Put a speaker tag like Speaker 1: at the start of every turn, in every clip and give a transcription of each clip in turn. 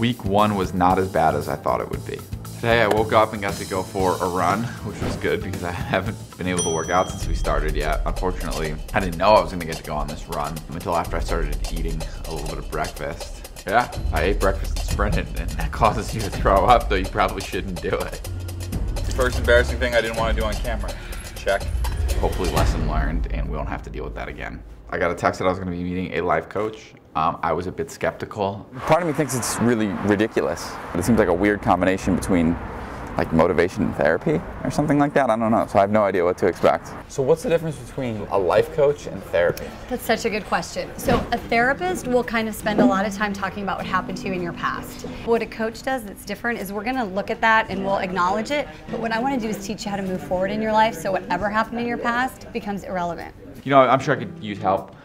Speaker 1: Week 1 was not as bad as I thought it would be. Today I woke up and got to go for a run, which was good because I haven't been able to work out since we started yet. Unfortunately, I didn't know I was gonna get to go on this run until after I started eating a little bit of breakfast. Yeah, I ate breakfast and sprinted, and that causes you to throw up, though you probably shouldn't do it. First embarrassing thing I didn't want to do on camera. Check. Hopefully lesson learned, and we don't have to deal with that again. I got a text that I was gonna be meeting a life coach. I was a bit skeptical.
Speaker 2: Part of me thinks it's really ridiculous. It seems like a weird combination between like motivation and therapy or something like that. I don't know, so I have no idea what to expect. So what's the difference between a life coach and therapy?
Speaker 3: That's such a good question. So a therapist will kind of spend a lot of time talking about what happened to you in your past. What a coach does that's different is we're gonna look at that and we'll acknowledge it, but what I wanna do is teach you how to move forward in your life so whatever happened in your past becomes irrelevant.
Speaker 1: You know, I'm sure I could use help.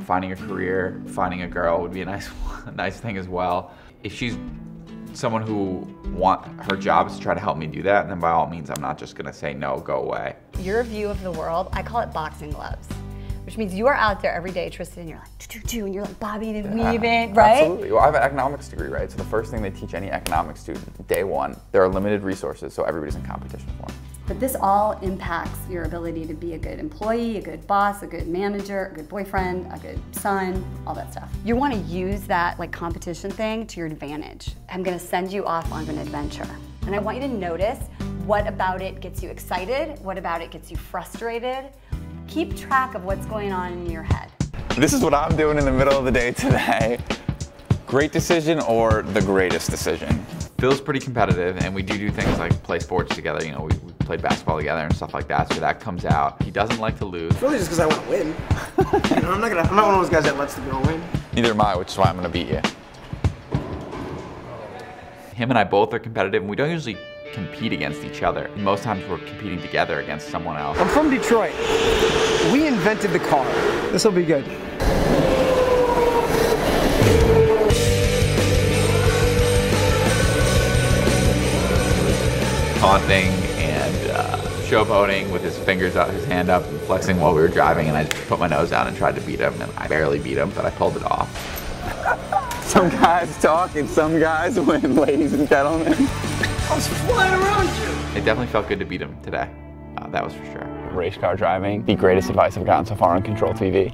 Speaker 1: Finding a career, finding a girl would be a nice thing as well. If she's someone who her job is to try to help me do that, then by all means, I'm not just gonna say no, go away.
Speaker 3: Your view of the world, I call it boxing gloves, which means you are out there every day, Tristan, and you're like, and you're like bobbing and weaving, right?
Speaker 2: Absolutely. Well, I have an economics degree, right? So the first thing they teach any economics student, day one, there are limited resources, so everybody's in competition for them.
Speaker 3: But this all impacts your ability to be a good employee, a good boss, a good manager, a good boyfriend, a good son, all that stuff. You want to use that like competition thing to your advantage. I'm going to send you off on an adventure. And I want you to notice what about it gets you excited, what about it gets you frustrated. Keep track of what's going on in your head.
Speaker 2: This is what I'm doing in the middle of the day today. Great decision or the greatest decision?
Speaker 1: Phil's pretty competitive, and we do things like play sports together. You know, we played basketball together and stuff like that, so that comes out. He doesn't like to lose.
Speaker 4: It's really just because I want to win. You know, I'm not one of those guys that lets the girl win.
Speaker 2: Neither am I, which is why I'm gonna beat you.
Speaker 1: Him and I both are competitive, and we don't usually compete against each other. Most times we're competing together against someone else.
Speaker 4: I'm from Detroit. We invented the car. This will be good.
Speaker 1: Taunting and showboating with his fingers out, his hand up, and flexing while we were driving, and I just put my nose down and tried to beat him, and I barely beat him, but I pulled it off.
Speaker 2: Some guys talk and some guys win, ladies and gentlemen.
Speaker 4: I was flying around you.
Speaker 1: It definitely felt good to beat him today. That was for sure.
Speaker 2: Race car driving, the greatest advice I've gotten so far on Control TV.